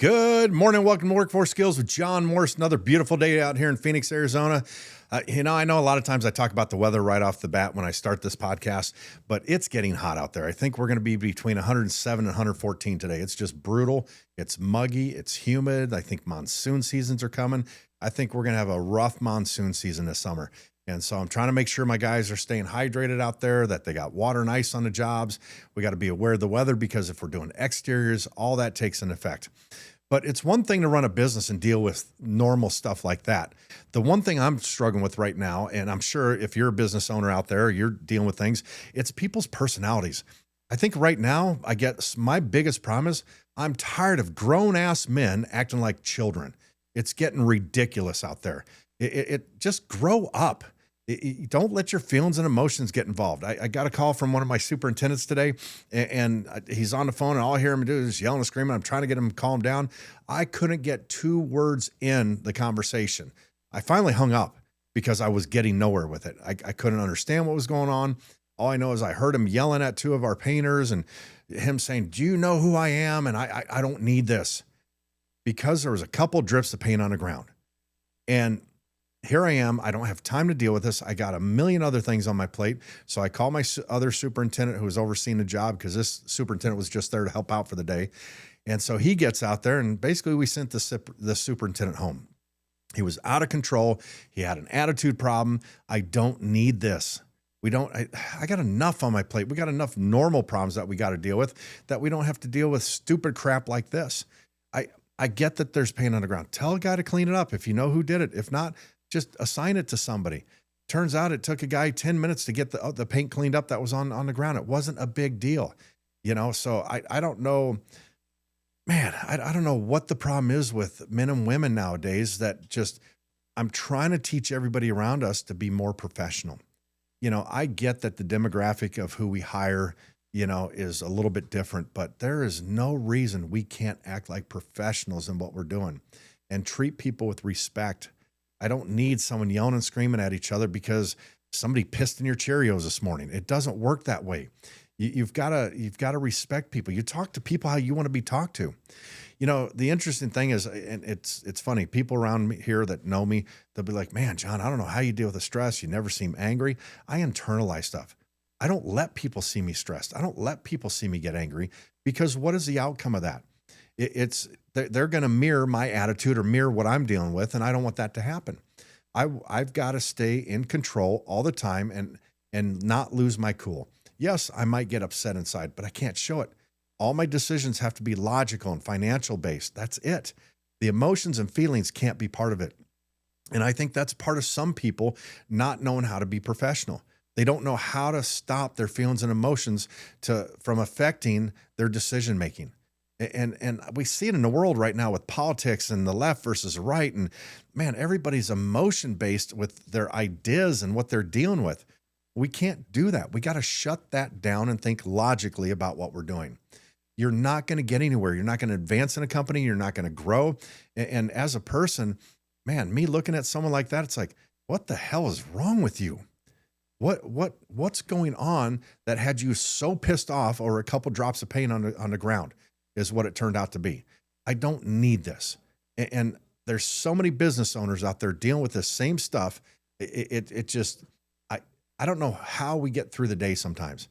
Good morning. Welcome to Workforce Skills with John Morse. Another beautiful day out here in Phoenix, Arizona. I know a lot of times I talk about the weather right off the bat when I start this podcast, but it's getting hot out there. I think we're going to be between 107 and 114 today. It's just brutal. It's muggy. It's humid. I think monsoon seasons are coming. I think we're going to have a rough monsoon season this summer. And so I'm trying to make sure my guys are staying hydrated out there, that they got water and ice on the jobs. We got to be aware of the weather because if we're doing exteriors, all that takes an effect. But it's one thing to run a business and deal with normal stuff like that. The one thing I'm struggling with right now, and I'm sure if you're a business owner out there, you're dealing with things, it's people's personalities. I think right now, I guess my biggest problem is I'm tired of grown-ass men acting like children. It's getting ridiculous out there. It just grow up. Don't let your feelings and emotions get involved. I got a call from one of my superintendents today, and he's on the phone, and all I hear him do is yelling and screaming. I'm trying to get him to calm down. I couldn't get 2 words in the conversation. I finally hung up because I was getting nowhere with it. I couldn't understand what was going on. All I know is I heard him yelling at 2 of our painters and him saying, "Do you know who I am? And I don't need this." Because there was a couple drips of paint on the ground. And here I am. I don't have time to deal with this. I got a million other things on my plate. So I called my other superintendent who was overseeing the job because this superintendent was just there to help out for the day. And so he gets out there and basically we sent the superintendent home. He was out of control. He had an attitude problem. I don't need this. I got enough on my plate. We got enough normal problems that we got to deal with that we don't have to deal with stupid crap like this. I get that there's paint on the ground. Tell a guy to clean it up if you know who did it. If not, just assign it to somebody. Turns out it took a guy 10 minutes to get the paint cleaned up that was on the ground. It wasn't a big deal, so I don't know, man, I don't know what the problem is with men and women nowadays that just, I'm trying to teach everybody around us to be more professional. I get that the demographic of who we hire, is a little bit different, but there is no reason we can't act like professionals in what we're doing and treat people with respect. I don't need someone yelling and screaming at each other because somebody pissed in your Cheerios this morning. It doesn't work that way. You've got to respect people. You talk to people how you want to be talked to. The interesting thing is, and it's funny, people around me here that know me, they'll be like, "Man, John, I don't know how you deal with the stress. You never seem angry." I internalize stuff. I don't let people see me stressed. I don't let people see me get angry because what is the outcome of that? They're going to mirror my attitude or mirror what I'm dealing with, and I don't want that to happen. I've got to stay in control all the time and not lose my cool. Yes, I might get upset inside, but I can't show it. All my decisions have to be logical and financial based. That's it. The emotions and feelings can't be part of it. And I think that's part of some people not knowing how to be professional. They don't know how to stop their feelings and emotions from affecting their decision making. And we see it in the world right now with politics and the left versus the right. And man, everybody's emotion based with their ideas and what they're dealing with. We can't do that. We got to shut that down and think logically about what we're doing. You're not going to get anywhere. You're not going to advance in a company. You're not going to grow. And as a person, man, me looking at someone like that, it's like, what the hell is wrong with you? What's going on that had you so pissed off over a couple drops of paint on the ground is what it turned out to be. I don't need this. And there's so many business owners out there dealing with the same stuff. It just, I don't know how we get through the day sometimes.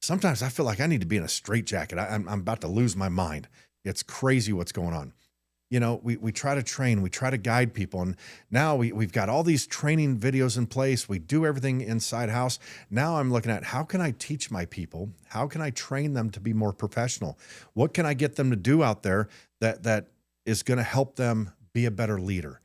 Sometimes I feel like I need to be in a straitjacket. I'm about to lose my mind. It's crazy what's going on. We try to train, we try to guide people. And now we've got all these training videos in place. We do everything inside house. Now I'm looking at how can I teach my people? How can I train them to be more professional? What can I get them to do out there that is going to help them be a better leader,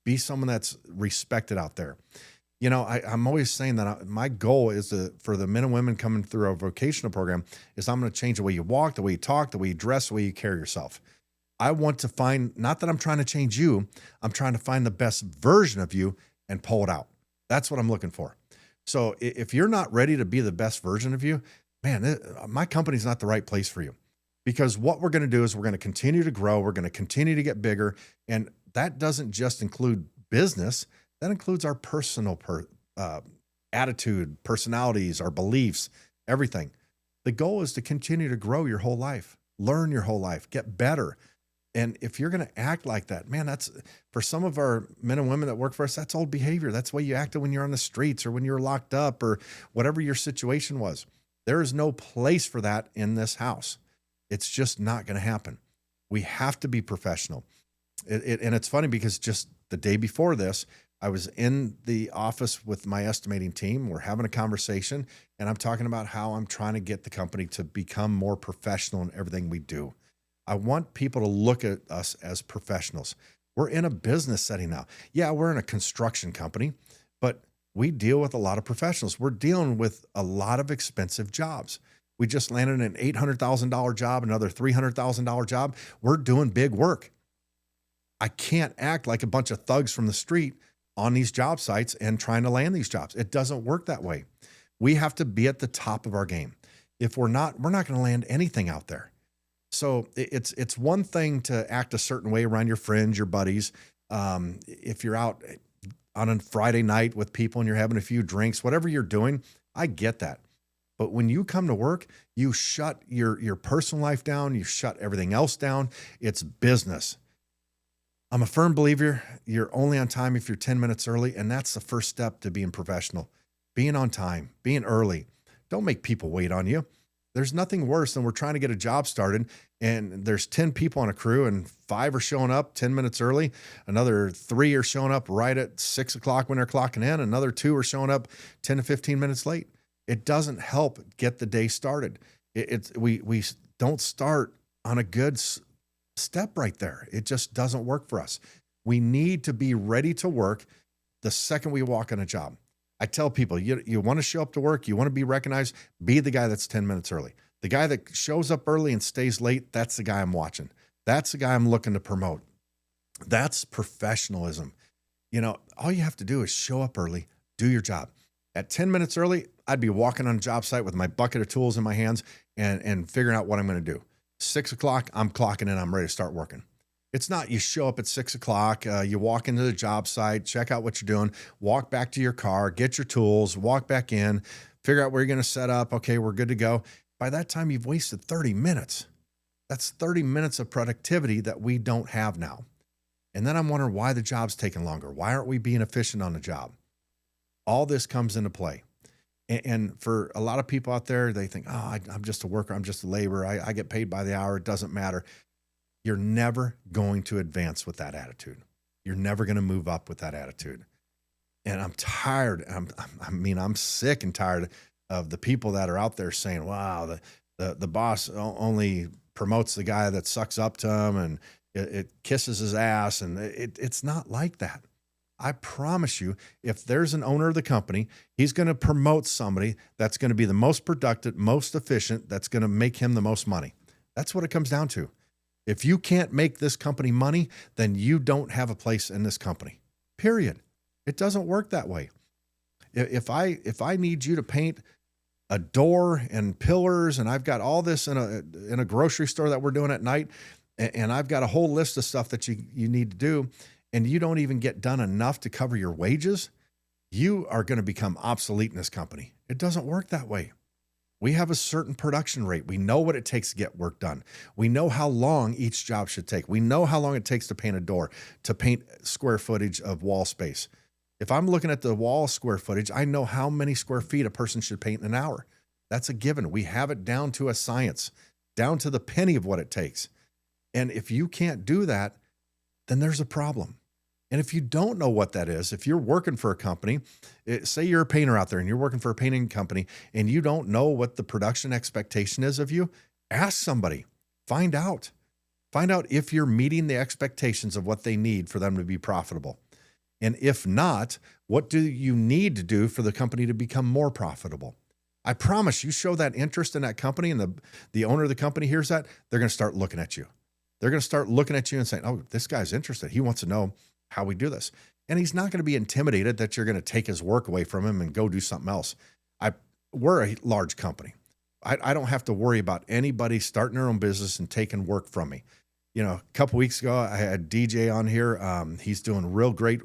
be someone that's respected out there? I'm always saying that my goal is for the men and women coming through our vocational program is I'm going to change the way you walk, the way you talk, the way you dress, the way you carry yourself. I want to find, not that I'm trying to change you, I'm trying to find the best version of you and pull it out. That's what I'm looking for. So if you're not ready to be the best version of you, man, my company's not the right place for you. Because what we're going to do is we're going to continue to grow. We're going to continue to get bigger. And that doesn't just include business. That includes our personal attitude, personalities, our beliefs, everything. The goal is to continue to grow your whole life, learn your whole life, get better. And if you're going to act like that, man, that's for some of our men and women that work for us, that's old behavior. That's the way you acted when you're on the streets or when you're locked up or whatever your situation was. There is no place for that in this house. It's just not going to happen. We have to be professional. And it's funny because just the day before this, I was in the office with my estimating team. We're having a conversation, and I'm talking about how I'm trying to get the company to become more professional in everything we do. I want people to look at us as professionals. We're in a business setting now. Yeah, we're in a construction company, but we deal with a lot of professionals. We're dealing with a lot of expensive jobs. We just landed an $800,000 job, another $300,000 job. We're doing big work. I can't act like a bunch of thugs from the street on these job sites and trying to land these jobs. It doesn't work that way. We have to be at the top of our game. If we're not going to land anything out there. So it's one thing to act a certain way around your friends, your buddies. If you're out on a Friday night with people and you're having a few drinks, whatever you're doing, I get that. But when you come to work, you shut your personal life down. You shut everything else down. It's business. I'm a firm believer you're only on time if you're 10 minutes early, and that's the first step to being professional. Being on time, being early. Don't make people wait on you. There's nothing worse than we're trying to get a job started, and there's 10 people on a crew, and 5 are showing up 10 minutes early. Another 3 are showing up right at 6 o'clock when they're clocking in. Another 2 are showing up 10 to 15 minutes late. It doesn't help get the day started. We don't start on a good step right there. It just doesn't work for us. We need to be ready to work the second we walk on a job. I tell people, you want to show up to work, you want to be recognized, be the guy that's 10 minutes early. The guy that shows up early and stays late, that's the guy I'm watching. That's the guy I'm looking to promote. That's professionalism. All you have to do is show up early, do your job. At 10 minutes early, I'd be walking on a job site with my bucket of tools in my hands and figuring out what I'm going to do. 6 o'clock, I'm clocking in, I'm ready to start working. It's not you show up at 6 o'clock, you walk into the job site, check out what you're doing, walk back to your car, get your tools, walk back in, figure out where you're going to set up. Okay, we're good to go. By that time, you've wasted 30 minutes. That's 30 minutes of productivity that we don't have now. And then I'm wondering why the job's taking longer. Why aren't we being efficient on the job? All this comes into play. And for a lot of people out there, they think, I'm just a worker. I'm just a laborer. I get paid by the hour. It doesn't matter. You're never going to advance with that attitude. You're never going to move up with that attitude. And I'm tired. I'm sick and tired of the people that are out there saying, wow, the boss only promotes the guy that sucks up to him and it kisses his ass. And it's not like that. I promise you, if there's an owner of the company, he's going to promote somebody that's going to be the most productive, most efficient, that's going to make him the most money. That's what it comes down to. If you can't make this company money, then you don't have a place in this company, period. It doesn't work that way. If I need you to paint a door and pillars, and I've got all this in a grocery store that we're doing at night, and I've got a whole list of stuff that you need to do, and you don't even get done enough to cover your wages, you are going to become obsolete in this company. It doesn't work that way. We have a certain production rate. We know what it takes to get work done. We know how long each job should take. We know how long it takes to paint a door, to paint square footage of wall space. If I'm looking at the wall square footage, I know how many square feet a person should paint in an hour. That's a given. We have it down to a science, down to the penny of what it takes. And if you can't do that, then there's a problem. And if you don't know what that is, if you're working for a company, say you're a painter out there and you're working for a painting company and you don't know what the production expectation is of you, ask somebody, find out if you're meeting the expectations of what they need for them to be profitable. And if not, what do you need to do for the company to become more profitable? I promise you show that interest in that company and the owner of the company hears that, they're going to start looking at you. They're going to start looking at you and saying, oh, this guy's interested. He wants to know how we do this. And he's not going to be intimidated that you're going to take his work away from him and go do something else. We're a large company. I don't have to worry about anybody starting their own business and taking work from me. A couple weeks ago, I had DJ on here. He's doing real great.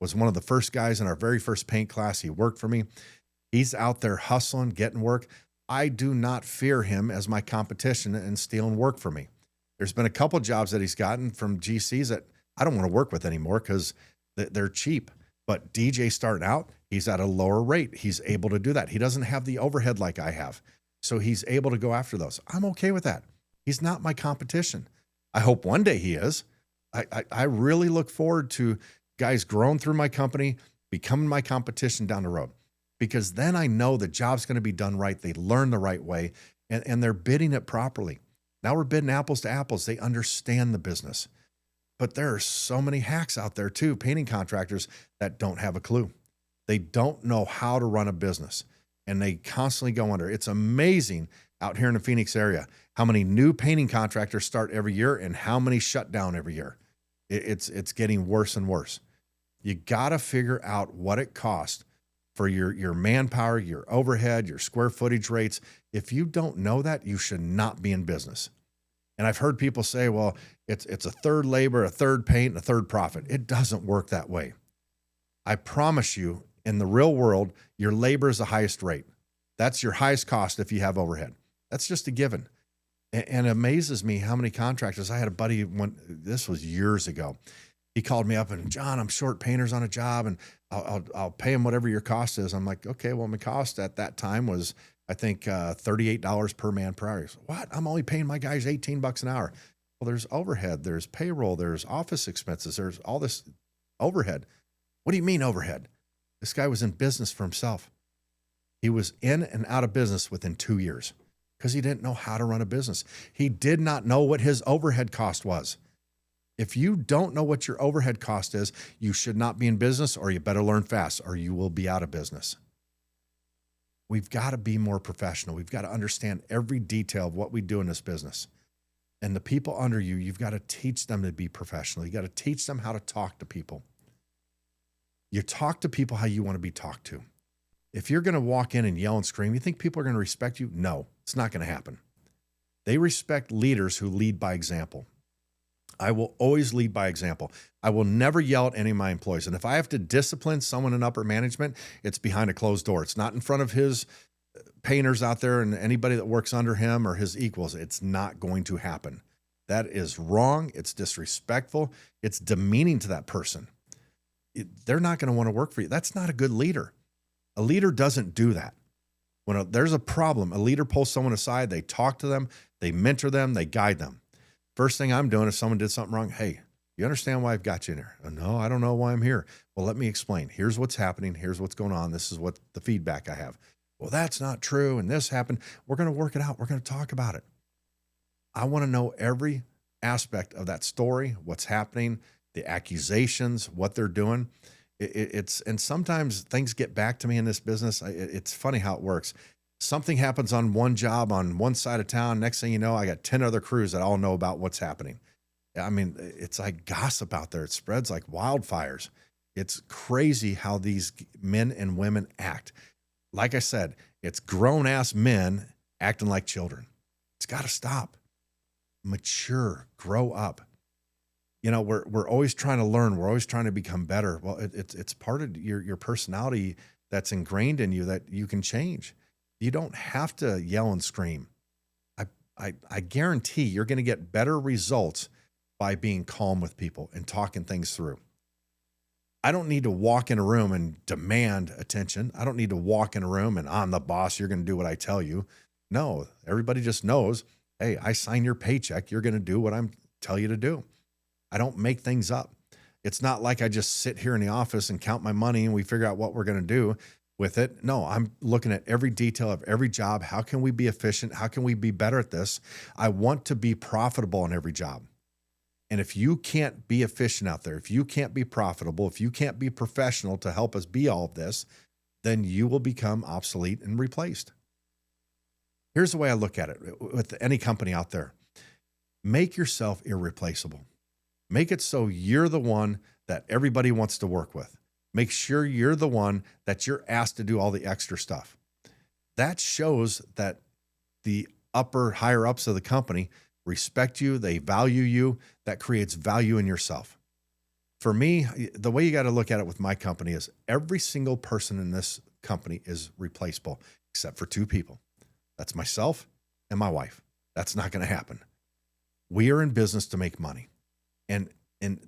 Was one of the first guys in our very first paint class. He worked for me. He's out there hustling, getting work. I do not fear him as my competition and stealing work from me. There's been a couple jobs that he's gotten from GCs that I don't want to work with anymore because they're cheap. But DJ starting out, he's at a lower rate. He's able to do that. He doesn't have the overhead like I have. So he's able to go after those. I'm okay with that. He's not my competition. I hope one day he is. I really look forward to guys growing through my company, becoming my competition down the road, because then I know the job's going to be done right. They learn the right way, and they're bidding it properly. Now we're bidding apples to apples. They understand the business. But there are so many hacks out there too, painting contractors that don't have a clue. They don't know how to run a business, and they constantly go under. It's amazing out here in the Phoenix area how many new painting contractors start every year and how many shut down every year. It's getting worse and worse. You got to figure out what it costs for your manpower, your overhead, your square footage rates. If you don't know that, you should not be in business. And I've heard people say, well, it's a third labor, a third paint, and a third profit. It doesn't work that way. I promise you, in the real world, your labor is the highest rate. That's your highest cost if you have overhead. That's just a given. And it amazes me how many contractors. I had a buddy, this was years ago. He called me up and, John, I'm short painters on a job and I'll pay him whatever your cost is. I'm like, okay, well, my cost at that time was, I think, $38 per man per hour. So, what? I'm only paying my guys $18 an hour. Well, there's overhead, there's payroll, there's office expenses, there's all this overhead. What do you mean overhead? This guy was in business for himself. He was in and out of business within 2 years because he didn't know how to run a business. He did not know what his overhead cost was. If you don't know what your overhead cost is, you should not be in business, or you better learn fast or you will be out of business. We've got to be more professional. We've got to understand every detail of what we do in this business. And the people under you, you've got to teach them to be professional. You got to teach them how to talk to people. You talk to people how you want to be talked to. If you're going to walk in and yell and scream, you think people are going to respect you? No, it's not going to happen. They respect leaders who lead by example. I will always lead by example. I will never yell at any of my employees. And if I have to discipline someone in upper management, it's behind a closed door. It's not in front of his painters out there and anybody that works under him or his equals. It's not going to happen. That is wrong. It's disrespectful. It's demeaning to that person. They're not going to want to work for you. That's not a good leader. A leader doesn't do that. When there's a problem, a leader pulls someone aside, they talk to them, they mentor them, they guide them. First thing I'm doing if someone did something wrong, hey, you understand why I've got you in here? No, I don't know why I'm here. Well, let me explain. Here's what's happening. Here's what's going on. This is what the feedback I have. Well, that's not true. And this happened. We're going to work it out. We're going to talk about it. I want to know every aspect of that story, what's happening, the accusations, what they're doing. And sometimes things get back to me in this business. It's funny how it works. Something happens on one job on one side of town. Next thing you know, I got 10 other crews that all know about what's happening. I mean, it's like gossip out there. It spreads like wildfires. It's crazy how these men and women act. Like I said, it's grown-ass men acting like children. It's got to stop. Mature, grow up. You know, we're always trying to learn. We're always trying to become better. Well, it's part of your personality that's ingrained in you that you can change. You don't have to yell and scream. I guarantee you're going to get better results by being calm with people and talking things through. I don't need to walk in a room and demand attention. I don't need to walk in a room and I'm the boss. You're going to do what I tell you. No, everybody just knows, hey, I sign your paycheck. You're going to do what I'm tell you to do. I don't make things up. It's not like I just sit here in the office and count my money and we figure out what we're going to do with it. No, I'm looking at every detail of every job. How can we be efficient? How can we be better at this? I want to be profitable in every job. And if you can't be efficient out there, if you can't be profitable, if you can't be professional to help us be all of this, then you will become obsolete and replaced. Here's the way I look at it with any company out there. Make yourself irreplaceable. Make it so you're the one that everybody wants to work with. Make sure you're the one that you're asked to do all the extra stuff. That shows that the higher ups of the company respect you, they value you. That creates value in yourself. For me, the way you got to look at it with my company is every single person in this company is replaceable, except for two people. That's myself and my wife. That's not going to happen. We are in business to make money. And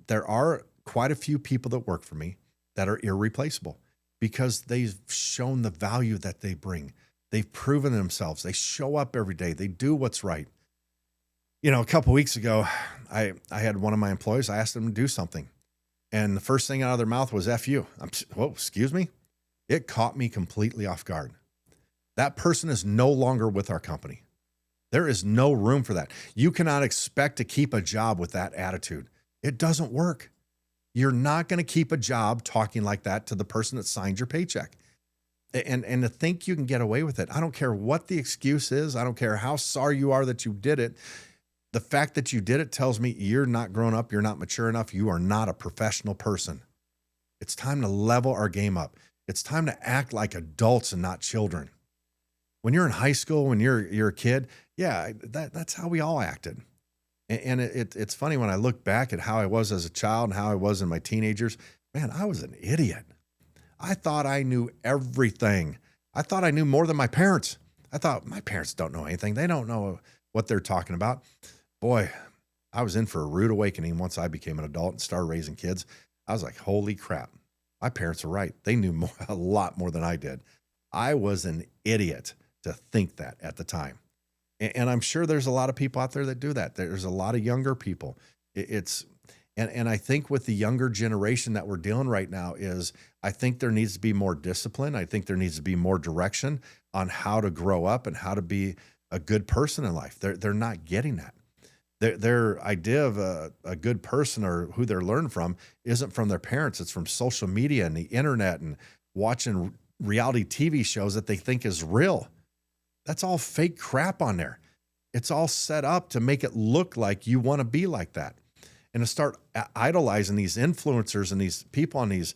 there are quite a few people that work for me that are irreplaceable because they've shown the value that they bring. They've proven themselves. They show up every day. They do what's right. A couple of weeks ago, I had one of my employees, I asked them to do something. And the first thing out of their mouth was F you. Whoa, excuse me? It caught me completely off guard. That person is no longer with our company. There is no room for that. You cannot expect to keep a job with that attitude. It doesn't work. You're not going to keep a job talking like that to the person that signed your paycheck. And to think you can get away with it. I don't care what the excuse is. I don't care how sorry you are that you did it. The fact that you did it tells me you're not grown up. You're not mature enough. You are not a professional person. It's time to level our game up. It's time to act like adults and not children. When you're in high school, when you're a kid, yeah, that's how we all acted. And it's funny when I look back at how I was as a child and how I was in my teenagers, man, I was an idiot. I thought I knew everything. I thought I knew more than my parents. I thought my parents don't know anything. They don't know what they're talking about. Boy, I was in for a rude awakening once I became an adult and started raising kids. I was like, holy crap. My parents were right. They knew a lot more than I did. I was an idiot to think that at the time. And I'm sure there's a lot of people out there that do that. There's a lot of younger people. And I think with the younger generation that we're dealing right now is I think there needs to be more discipline. I think there needs to be more direction on how to grow up and how to be a good person in life. They're not getting that. Their idea of a good person or who they're learning from isn't from their parents. It's from social media and the internet and watching reality TV shows that they think is real. That's all fake crap on there. It's all set up to make it look like you want to be like that. And to start idolizing these influencers and these people on these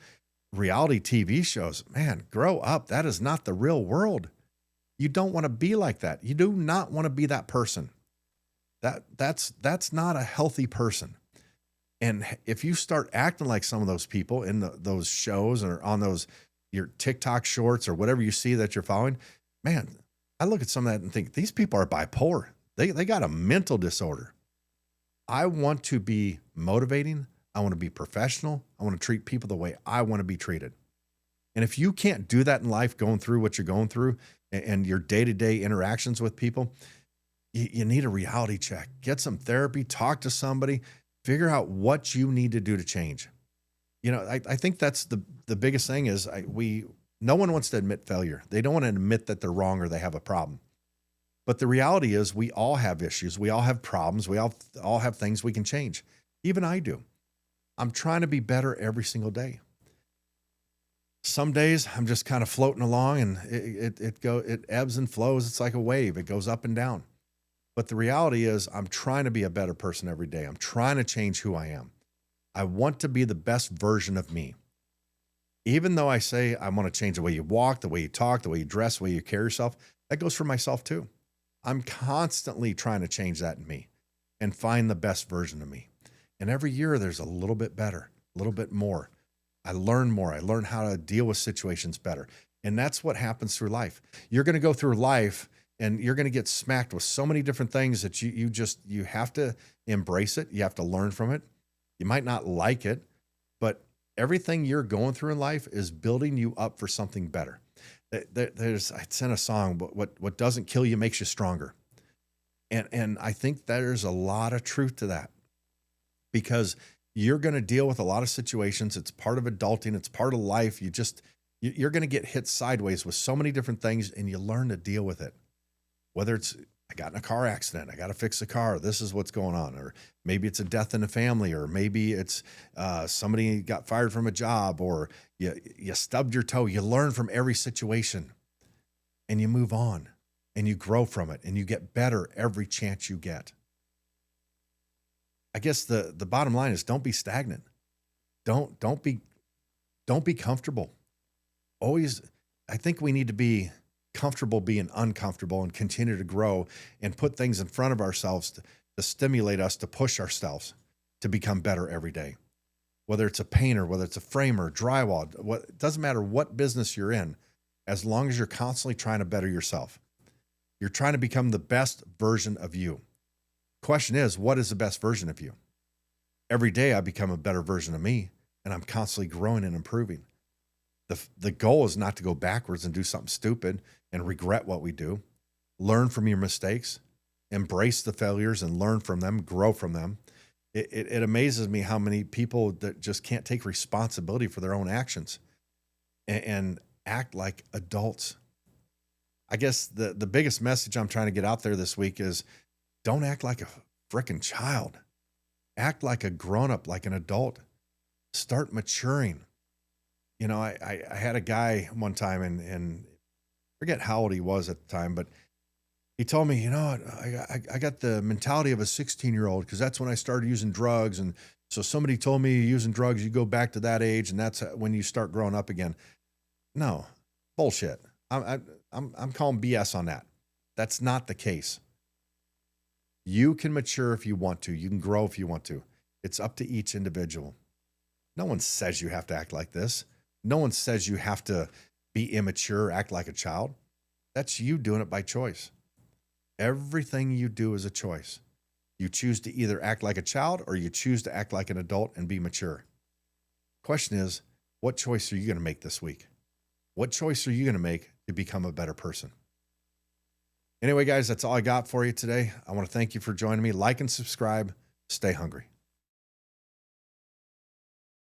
reality TV shows, man, grow up. That is not the real world. You don't want to be like that. You do not want to be that person. That's not a healthy person. And if you start acting like some of those people in those shows or on your TikTok shorts or whatever you see that you're following, man, I look at some of that and think these people are bipolar. They got a mental disorder. I want to be motivating. I want to be professional. I want to treat people the way I want to be treated. And if you can't do that in life, going through what you're going through and your day-to-day interactions with people, you need a reality check. Get some therapy, talk to somebody, figure out what you need to do to change. I think that's the biggest thing is no one wants to admit failure. They don't want to admit that they're wrong or they have a problem. But the reality is we all have issues. We all have problems. We all have things we can change. Even I do. I'm trying to be better every single day. Some days I'm just kind of floating along and it ebbs and flows. It's like a wave. It goes up and down. But the reality is I'm trying to be a better person every day. I'm trying to change who I am. I want to be the best version of me. Even though I say I want to change the way you walk, the way you talk, the way you dress, the way you carry yourself, that goes for myself too. I'm constantly trying to change that in me and find the best version of me. And every year there's a little bit better, a little bit more. I learn more. I learn how to deal with situations better. And that's what happens through life. You're going to go through life and you're going to get smacked with so many different things that you have to embrace it. You have to learn from it. You might not like it, but everything you're going through in life is building you up for something better. It's in a song, but what doesn't kill you makes you stronger. And I think there's a lot of truth to that because you're going to deal with a lot of situations. It's part of adulting. It's part of life. You're going to get hit sideways with so many different things and you learn to deal with it. Whether it's, I got in a car accident, I got to fix the car. This is what's going on. Or maybe it's a death in the family, or maybe it's somebody got fired from a job, or you stubbed your toe. You learn from every situation and you move on and you grow from it and you get better every chance you get. I guess the bottom line is don't be stagnant. Don't be comfortable. Always, I think we need to be comfortable being uncomfortable and continue to grow and put things in front of ourselves to stimulate us, to push ourselves to become better every day. Whether it's a painter, whether it's a framer, drywall, it doesn't matter what business you're in, as long as you're constantly trying to better yourself. You're trying to become the best version of you. Question is, what is the best version of you? Every day I become a better version of me, and I'm constantly growing and improving. The goal is not to go backwards and do something stupid and regret what we do. Learn from your mistakes, embrace the failures and learn from them, grow from them. It amazes me how many people that just can't take responsibility for their own actions and act like adults. I guess the biggest message I'm trying to get out there this week is don't act like a freaking child. Act like a grown-up, like an adult. Start maturing. You know, I had a guy one time and forget how old he was at the time, but he told me, I got the mentality of a 16-year-old because that's when I started using drugs. And so somebody told me using drugs, you go back to that age and that's when you start growing up again. No, bullshit. I'm calling BS on that. That's not the case. You can mature if you want to. You can grow if you want to. It's up to each individual. No one says you have to act like this. No one says you have to be immature, act like a child. That's you doing it by choice. Everything you do is a choice. You choose to either act like a child or you choose to act like an adult and be mature. Question is, what choice are you going to make this week? What choice are you going to make to become a better person? Anyway, guys, that's all I got for you today. I want to thank you for joining me. Like and subscribe. Stay hungry.